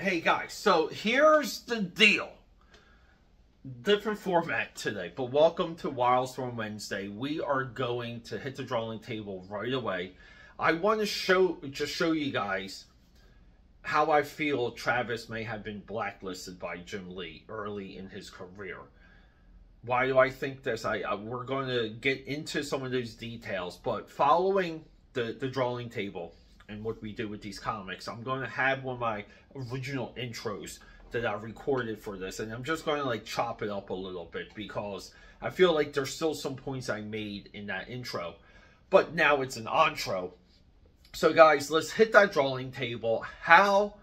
Hey guys, so here's the deal. Different format today, but welcome to WILDSTORM Wednesday. We are going to hit the drawing table right away. I want to show you guys how I feel Travis may have been blacklisted by Jim Lee early in his career. Why do I think this? We're going to get into some of those details, but following the drawing table and what we do with these comics, I'm going to have one of my original intros that I recorded for this, and I'm just going to like chop it up a little bit because I feel like there's still some points I made in that intro, but now it's an intro. So guys, let's hit that drawing table. How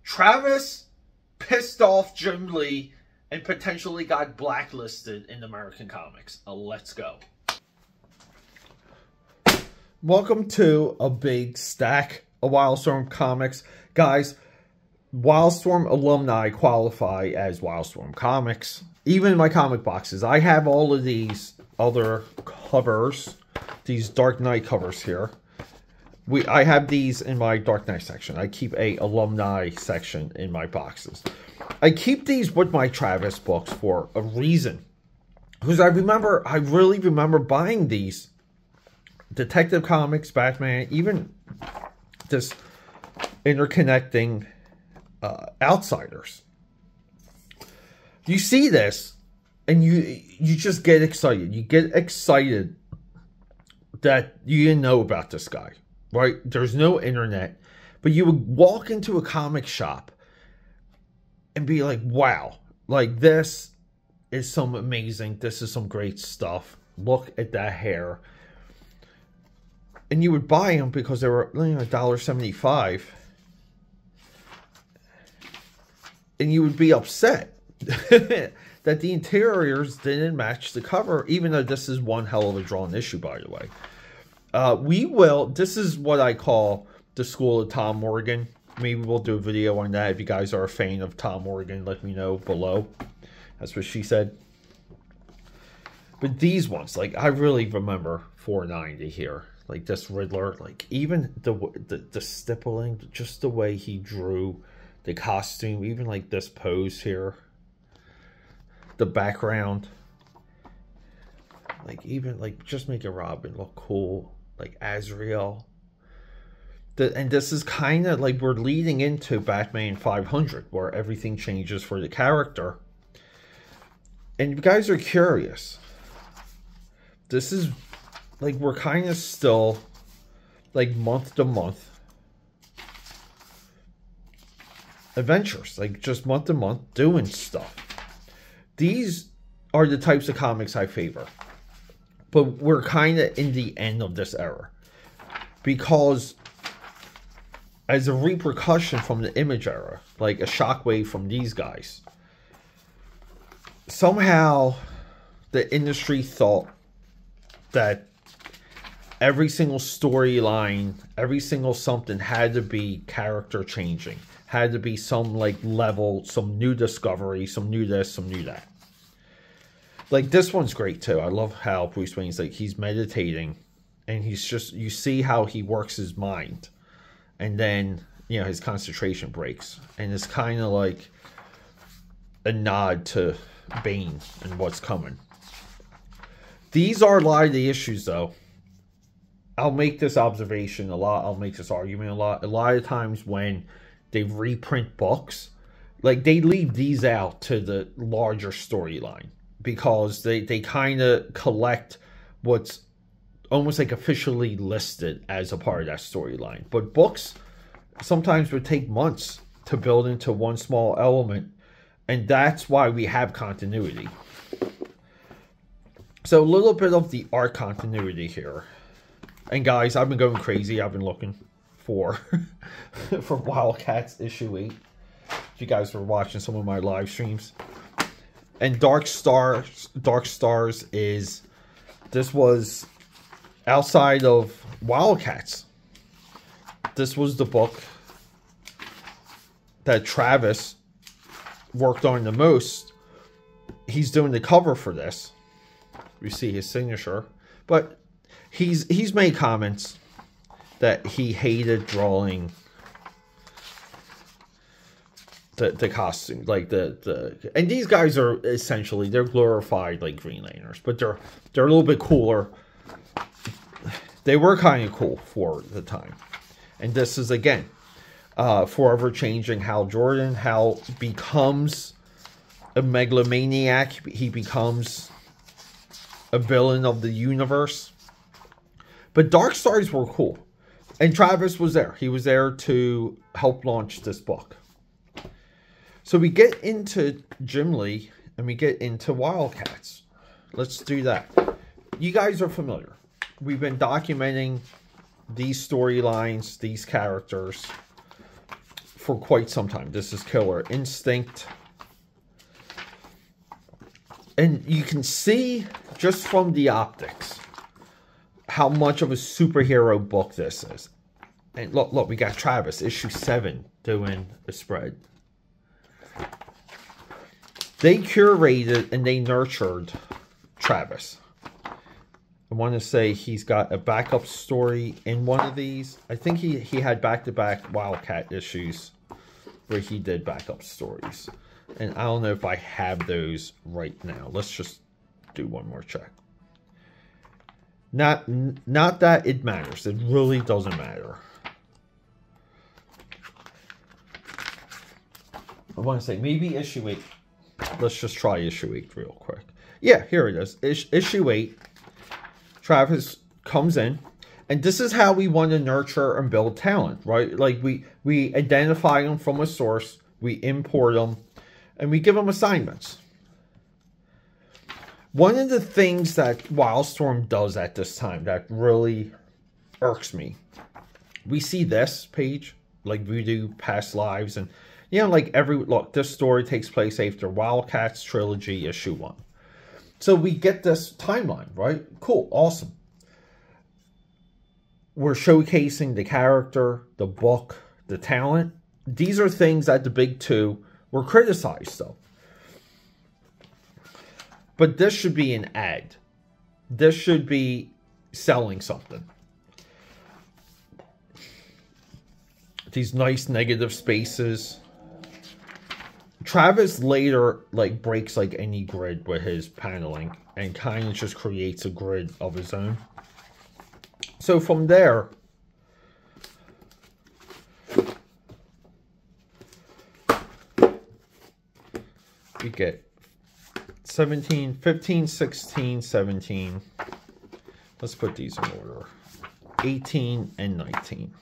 Travis pissed off Jim Lee and potentially got blacklisted in American comics. Let's go. Welcome to a big stack of WILDSTORM comics. Guys, WILDSTORM alumni qualify as WILDSTORM comics. Even in my comic boxes, I have all of these other covers, these Dark Knight covers here. I have these in my Dark Knight section. I keep a alumni section in my boxes. I keep these with my Travis books for a reason. Because I really remember buying these Detective Comics, Batman, even this interconnecting Outsiders. You see this and you just get excited. You get excited that you didn't know about this guy, right? There's no internet, but you would walk into a comic shop and be like, wow, like this is some amazing, this is some great stuff. Look at that hair. And you would buy them because they were, you know, $1.75. And you would be upset that the interiors didn't match the cover, even though this is one hell of a drawn issue, by the way. This is what I call the School of Tom Morgan. Maybe we'll do a video on that. If you guys are a fan of Tom Morgan, let me know below. That's what she said. But these ones, like, I really remember 490 here. Like this Riddler, like even the stippling, just the way he drew the costume, even like this pose here, the background, like even like just making Robin look cool, like Azrael. And this is kind of like we're leading into Batman 500, where everything changes for the character. And you guys are curious. This is like we're kind of still like month to month adventures, like just month to month doing stuff. These are the types of comics I favor, but we're kind of in the end of this era because as a repercussion from the Image era, like a shockwave from these guys, somehow the industry thought that every single storyline, every single something had to be character changing. Had to be some like level, some new discovery, some new this, some new that. Like this one's great too. I love how Bruce Wayne's like, he's meditating and he's just, you see how he works his mind. And then, you know, his concentration breaks. And it's kind of like a nod to Bane and what's coming. These are a lot of the issues though. I'll make this observation a lot. I'll make this argument a lot. A lot of times when they reprint books, like they leave these out to the larger storyline because they kind of collect what's almost like officially listed as a part of that storyline. But books sometimes would take months to build into one small element, and that's why we have continuity. So a little bit of the art continuity here. And guys, I've been going crazy. I've been looking for Wildcats issue 8. If you guys were watching some of my live streams. And Dark Stars is, this was outside of Wildcats. This was the book that Travis worked on the most. He's doing the cover for this. You see his signature. But he's made comments that he hated drawing the costume, like and these guys are essentially, they're glorified like Green Lanterns, but they're a little bit cooler. They were kind of cool for the time. And this is again forever changing Hal Jordan. Hal becomes a megalomaniac. He becomes a villain of the universe. But Dark Stars were cool. And Travis was there. He was there to help launch this book. So we get into Jim Lee and we get into Wildcats. Let's do that. You guys are familiar. We've been documenting these storylines, these characters for quite some time. This is Killer Instinct. And you can see just from the optics how much of a superhero book this is. And look, we got Travis, issue 7, doing a spread. They curated and they nurtured Travis. I want to say he's got a backup story in one of these. I think he had back-to-back Wildcat issues where he did backup stories. And I don't know if I have those right now. Let's just do one more check. Not that it matters. It really doesn't matter. I want to say maybe issue 8. Let's just try issue 8 real quick. Yeah, here it is. Issue 8. Travis comes in, and this is how we want to nurture and build talent, right? Like we identify them from a source, we import them, and we give them assignments. One of the things that Wildstorm does at this time that really irks me, we see this page, like Voodoo Past Lives, and you know, like look, this story takes place after Wildcats Trilogy issue 1. So we get this timeline, right? Cool, awesome. We're showcasing the character, the book, the talent. These are things that the big two were criticized of. But this should be an ad. This should be selling something. These nice negative spaces. Travis later breaks any grid with his paneling and kind of just creates a grid of his own. So from there, we get 17, 15, 16, 17. Let's put these in order. 18 and 19.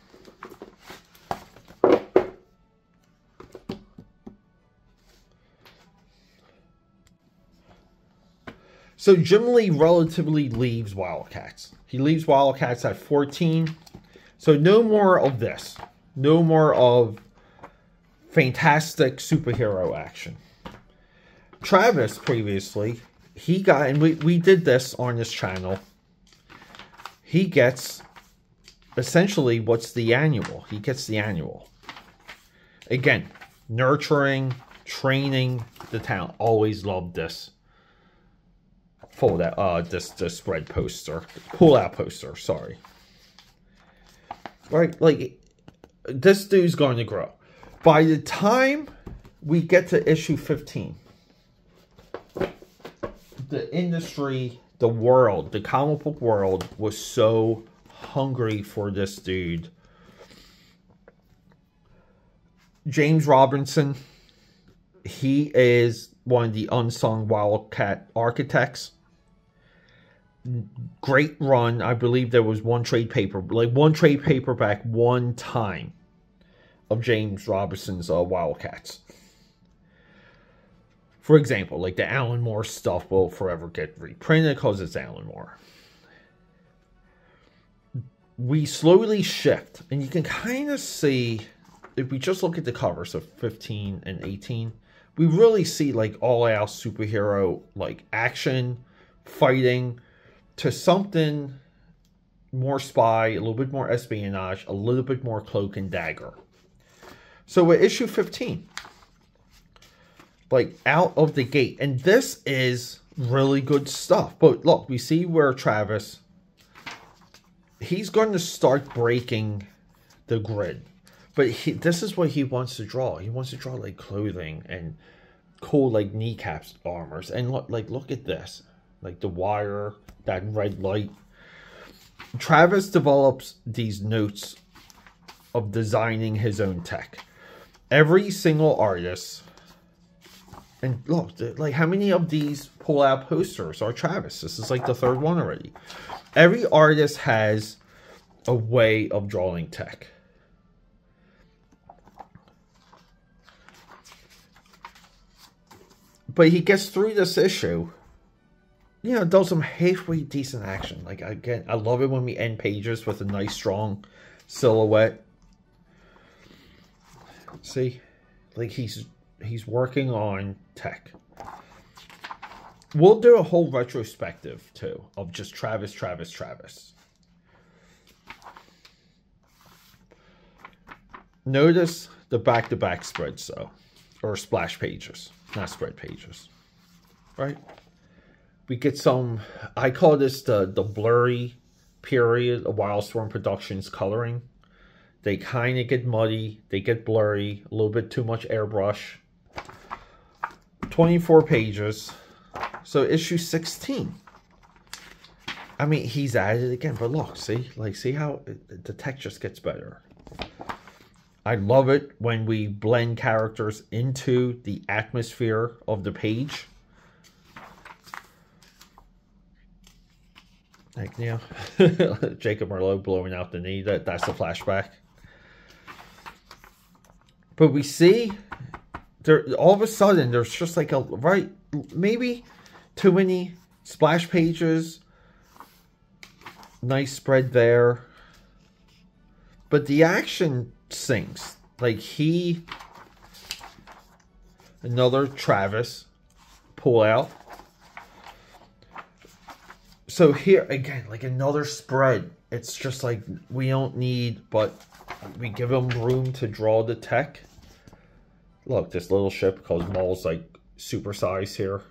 So Jim Lee relatively leaves Wildcats. He leaves Wildcats at 14. So no more of this. No more of fantastic superhero action. Travis previously, he got, and we did this on this channel. He gets essentially what's the annual. He gets the annual. Again, nurturing, training the talent. Always loved this. Fold out this spread poster, pull out poster, sorry. Right, like this dude's going to grow. By the time we get to issue 15, the industry, the world, the comic book world was so hungry for this dude. James Robinson, he is one of the unsung Wildcat architects. Great run. I believe there was one trade paperback one time of James Robinson's Wildcats. For example, like the Alan Moore stuff will forever get reprinted because it's Alan Moore. We slowly shift, and you can kind of see, if we just look at the covers of 15 and 18, we really see like all-out superhero like action, fighting, to something more spy, a little bit more espionage, a little bit more cloak and dagger. So with issue 15, like out of the gate, and this is really good stuff. But look, we see where Travis, he's going to start breaking the grid. But this is what he wants to draw. He wants to draw like clothing and cool like kneecaps armors. And look at this. Like the wire, that red light. Travis develops these notes of designing his own tech. Every single artist, and look, like how many of these pull-out posters are Travis? This is like the third one already. Every artist has a way of drawing tech. But he gets through this issue, you know, does some halfway decent action. Like, again, I love it when we end pages with a nice, strong silhouette. See? Like, he's working on tech. We'll do a whole retrospective, too, of just Travis. Notice the back-to-back spreads, though. Or splash pages. Not spread pages. Right? We get some, I call this the blurry period of Wildstorm Productions coloring. They kind of get muddy. They get blurry. A little bit too much airbrush. 24 pages. So issue 16. I mean, he's at it again. But look, see? Like, see how the tech just gets better. I love it when we blend characters into the atmosphere of the page. Like, you know, Jacob Merlot blowing out the knee. That's a flashback. But we see there all of a sudden there's just like maybe too many splash pages. Nice spread there. But the action sinks. Like another Travis pull out. So here again, like another spread. It's just like we don't need, but we give him room to draw the tech. Look, this little ship called Maul's like supersized here.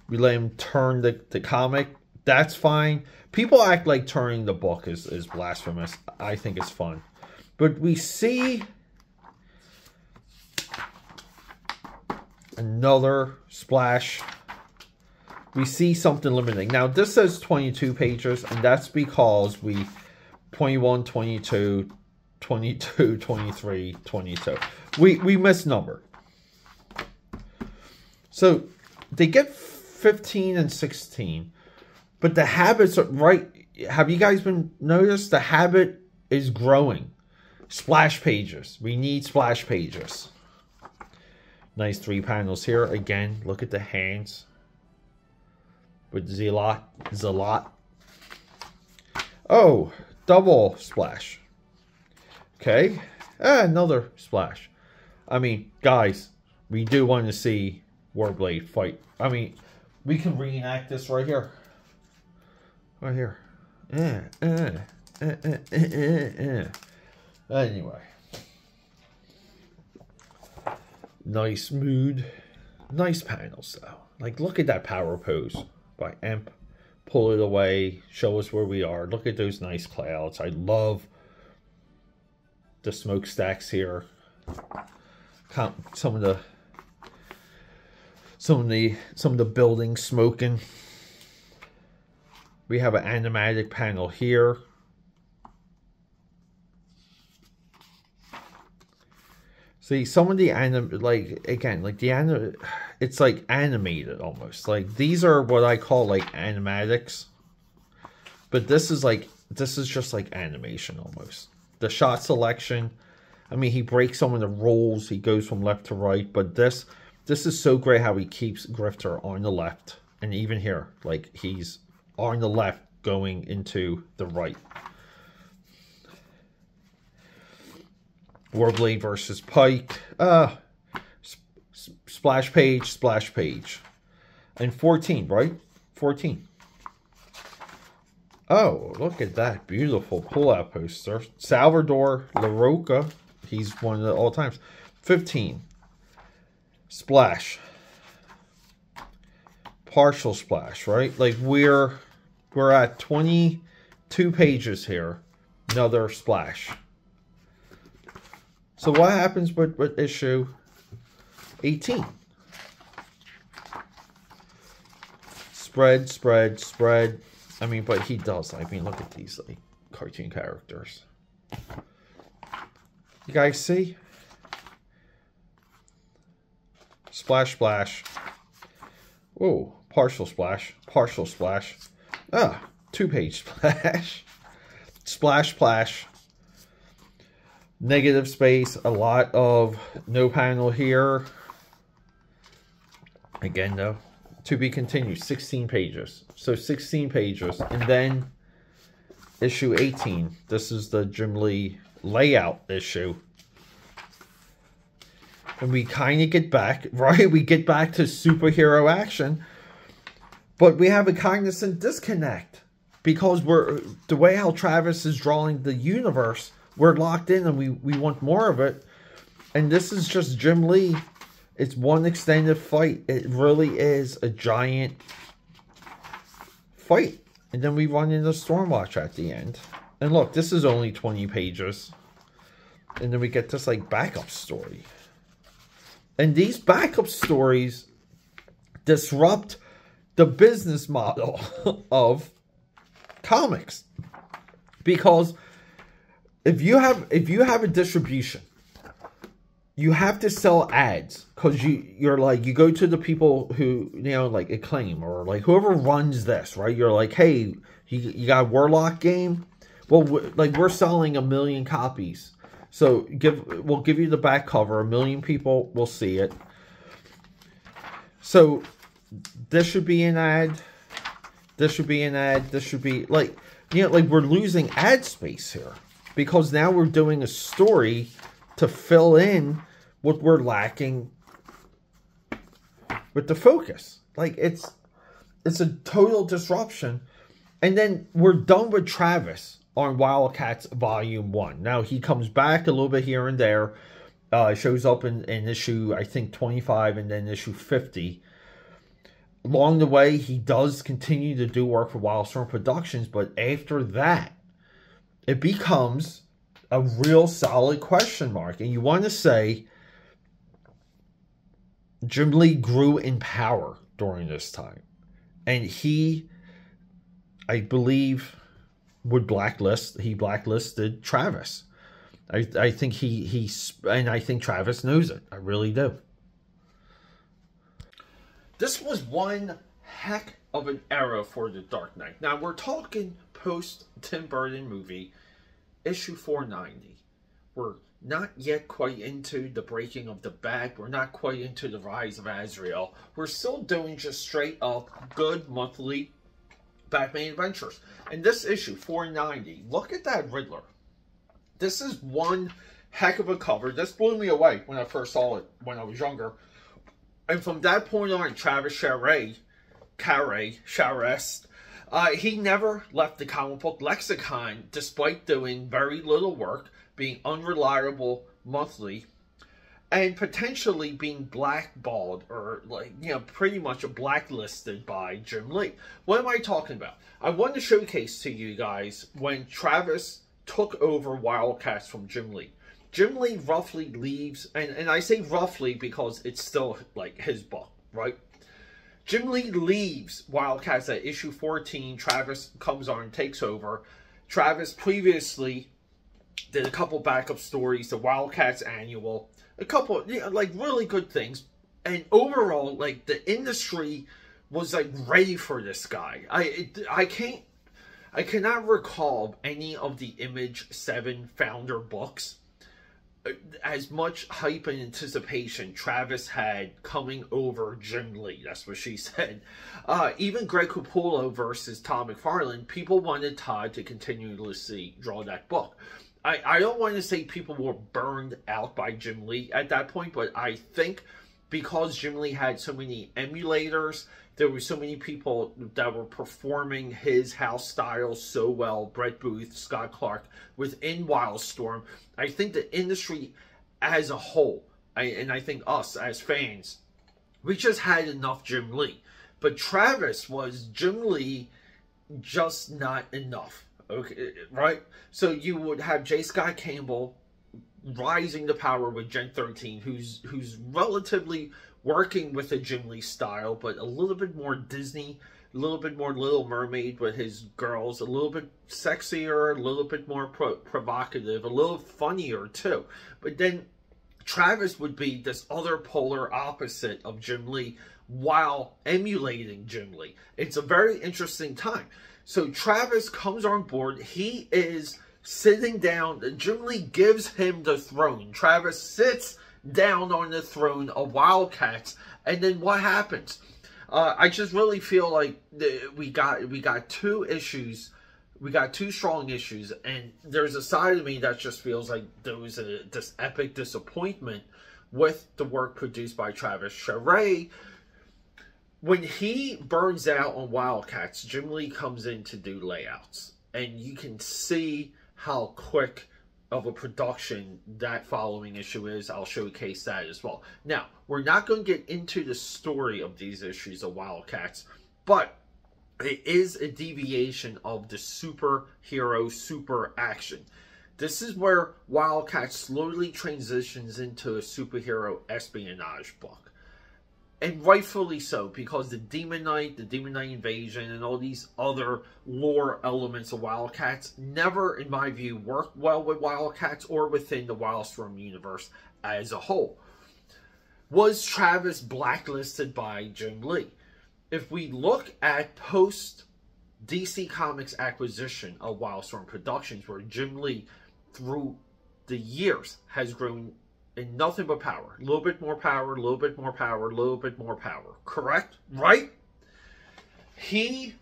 We let him turn the comic. That's fine. People act like turning the book is blasphemous. I think it's fun. But we see another splash. We see something limiting. Now, this says 22 pages, and that's because we 21, 22, 22, 23, 22. We misnumbered. So, they get 15 and 16. But the habits are right. Have you guys been noticed? The habit is growing. Splash pages. We need splash pages. Nice 3 panels here. Again, look at the hands. With Zalot. Oh, double splash. Okay. Another splash. I mean, guys, we do want to see Warblade fight. I mean, we can reenact this right here. Right here. Anyway. Nice mood. Nice panels, though. Like, look at that power pose by Emp. Pull it away. Show us where we are. Look at those nice clouds. I love the smokestacks here. Some of the buildings smoking. We have an animatic panel here. See, some of the it's like animated almost. Like, these are what I call like animatics. But this is just like animation almost. The shot selection, I mean, he breaks some of the rules. He goes from left to right, but this is so great how he keeps Grifter on the left. And even here, like, he's on the left going into the right. Warblade versus Pike. Splash page. And 14, right? 14. Oh, look at that beautiful pull-out poster. Salvador LaRocca. He's one of the all-times. 15. Splash. Partial splash, right? Like, we're at 22 2 pages here. Another splash. So what happens with issue 18? Spread, spread, spread. I mean, but he does. I mean, look at these like cartoon characters. You guys see? Splash, splash. Whoa, partial splash, partial splash. Ah, 2-page splash. Splash, splash. Negative space, a lot of no panel here. Again, though, to be continued, 16 pages. So 16 pages. And then issue 18. This is the Jim Lee layout issue. And we kind of get back, right? We get back to superhero action. But we have a cognizant disconnect. Because the way how Travis is drawing the universe, we're locked in and we want more of it. And this is just Jim Lee. It's one extended fight. It really is a giant fight. And then we run into Stormwatch at the end. And look, this is only 20 pages. And then we get this like backup story. And these backup stories disrupt the business model of comics. Because if you have a distribution, you have to sell ads, because you're like, you go to the people who, you know, like Acclaim or like whoever runs this, right? You're like, hey, you got a Warlock game? Well, like we're selling 1 million copies. So we'll give you the back cover. 1 million people will see it. So this should be an ad. This should be an ad. This should be like, you know, like we're losing ad space here. Because now we're doing a story to fill in what we're lacking with the focus. Like, it's a total disruption. And then we're done with Travis on Wildcats Volume 1. Now, he comes back a little bit here and there. Shows up in issue, I think, 25 and then issue 50. Along the way, he does continue to do work for WILDSTORM Productions. But after that, it becomes a real solid question mark. And you want to say Jim Lee grew in power during this time. And he, I believe, would he blacklisted Travis. I think and I think Travis knows it. I really do. This was one heck of an era for the Dark Knight. Now, we're talking post Tim Burton movie, issue 490. We're not yet quite into the breaking of the Bat. We're not quite into the rise of Azrael. We're still doing just straight up good monthly Batman adventures. And this issue, 490, look at that Riddler. This is one heck of a cover. This blew me away when I first saw it when I was younger. And from that point on, Travis CHAREST, he never left the comic book lexicon, despite doing very little work, being unreliable monthly, and potentially being blackballed, or like, you know, pretty much blacklisted by Jim Lee. What am I talking about? I want to showcase to you guys when Travis took over Wildcats from Jim Lee. Jim Lee roughly leaves, and I say roughly because it's still like his book, right? Jim Lee leaves Wildcats at issue 14. Travis comes on and takes over. Travis previously did a couple backup stories, the Wildcats Annual, a couple, you know, like really good things. And overall, like the industry was like ready for this guy. I cannot recall any of the Image 7 founder books as much hype and anticipation Travis had coming over Jim Lee. That's what she said. Even Greg Capullo versus Todd McFarlane, people wanted Todd to continuously draw that book. I don't want to say people were burned out by Jim Lee at that point, but I think because Jim Lee had so many emulators, there were so many people that were performing his house style so well, Brett Booth, Scott Clark, within WILDSTORM. I think the industry as a whole, and I think us as fans, we just had enough Jim Lee. But Travis was Jim Lee, just not enough. Okay, right? So you would have J. Scott Campbell rising to power with Gen 13, who's relatively working with a Jim Lee style, but a little bit more Disney, a little bit more Little Mermaid with his girls, a little bit sexier, a little bit more provocative, a little funnier too. But then Travis would be this other polar opposite of Jim Lee while emulating Jim Lee. It's a very interesting time. So Travis comes on board. He is sitting down. Jim Lee gives him the throne. Travis sits down on the throne of Wildcats. And then what happens? I just really feel like we got two issues. We got two strong issues, and there's a side of me that just feels like there was this epic disappointment with the work produced by Travis Charest. When he burns out on Wildcats, Jim Lee comes in to do layouts, and you can see how quick of a production that following issue is. I'll showcase that as well. Now, we're not going to get into the story of these issues of Wildcats, but it is a deviation of the superhero super action. This is where Wildcats slowly transitions into a superhero espionage book. And rightfully so, because the Demon Knight invasion, and all these other lore elements of Wildcats never, in my view, worked well with Wildcats or within the Wildstorm universe as a whole. Was Travis blacklisted by Jim Lee? If we look at post DC Comics acquisition of Wildstorm Productions, where Jim Lee, through the years, has grown in nothing but power. A little bit more power, a little bit more power, a little bit more power. Correct? Right? It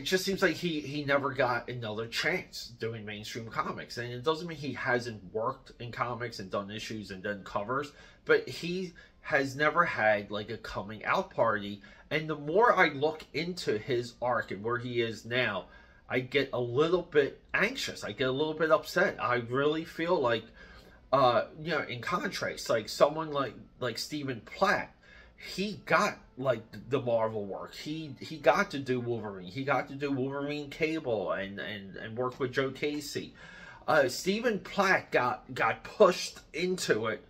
just seems like he never got another chance doing mainstream comics. And it doesn't mean he hasn't worked in comics and done issues and done covers, but he has never had like a coming out party. And the more I look into his arc and where he is now, I get a little bit anxious. I get a little bit upset. I really feel like, you know, in contrast, like someone like Stephen Platt, he got like the Marvel work. He got to do Wolverine. He got to do Wolverine Cable and work with Joe Casey. Stephen Platt got pushed into it,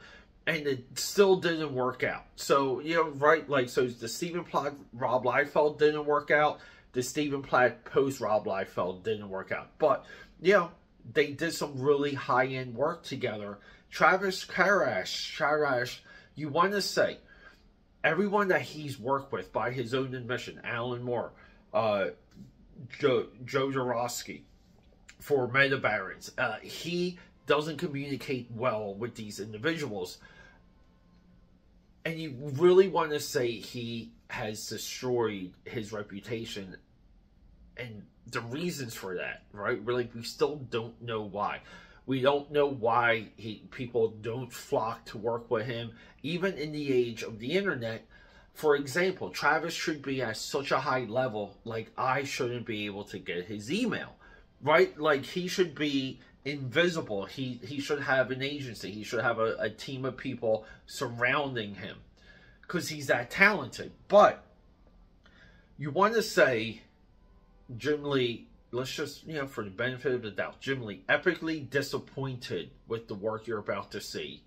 and it still didn't work out. So, you know, right, like, so the Stephen Platt Rob Liefeld didn't work out. The Stephen Platt post Rob Liefeld didn't work out. But, you know, they did some really high-end work together. Travis CHAREST, you want to say, everyone that he's worked with by his own admission, Alan Moore, Joe Jarosky, for Meta Barons, he doesn't communicate well with these individuals. And you really want to say he has destroyed his reputation, and the reasons for that, right? We still don't know why. We don't know why people don't flock to work with him, even in the age of the internet. For example, Travis should be at such a high level, like I shouldn't be able to get his email, right? Like he should be invisible. He should have an agency. He should have a team of people surrounding him because he's that talented. But you want to say Jim Lee, let's just, you know, for the benefit of the doubt, Jim Lee, epically disappointed with the work you're about to see,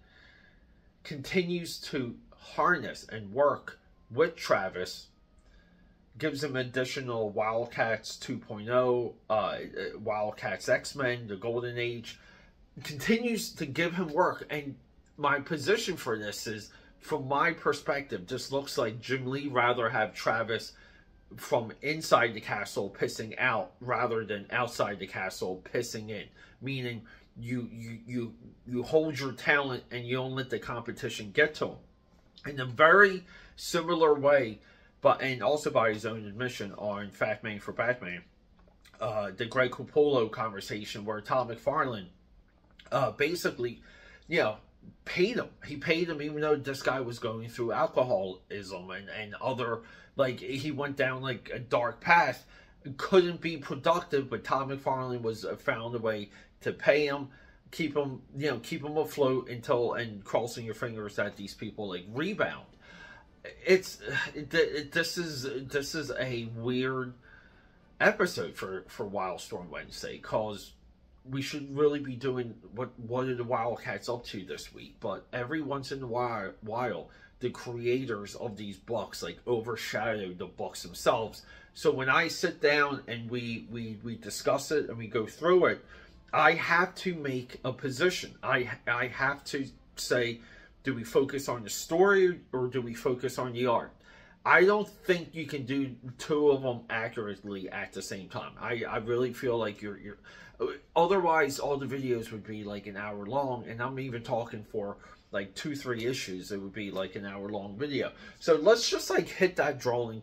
continues to harness and work with Travis, gives him additional Wildcats 2.0, Wildcats X-Men, the Golden Age, continues to give him work. And my position for this is, from my perspective, this looks like Jim Lee rather have Travis from inside the castle pissing out rather than outside the castle pissing in. Meaning you hold your talent and you don't let the competition get to him. In a very similar way, and also by his own admission on Fat Man for Batman, the Greg Capullo conversation where Todd McFarlane basically, you know, paid him. He paid him even though this guy was going through alcoholism and other, like, he went down like a dark path, couldn't be productive, but Todd McFarlane found a way to pay him, keep him, you know, keep him afloat and crossing your fingers that these people like rebound. This is a weird episode for Wildstorm Wednesday, because we should really be doing what are the Wildcats up to this week. But every once in a while, the creators of these books like overshadow the books themselves. So when I sit down and we discuss it and we go through it, I have to make a position. I have to say, do we focus on the story or do we focus on the art? I don't think you can do two of them accurately at the same time. I really feel like you're otherwise all the videos would be like an hour long, and I'm even talking for like 2-3 issues, it would be like an hour long video. So let's just like hit that drawing.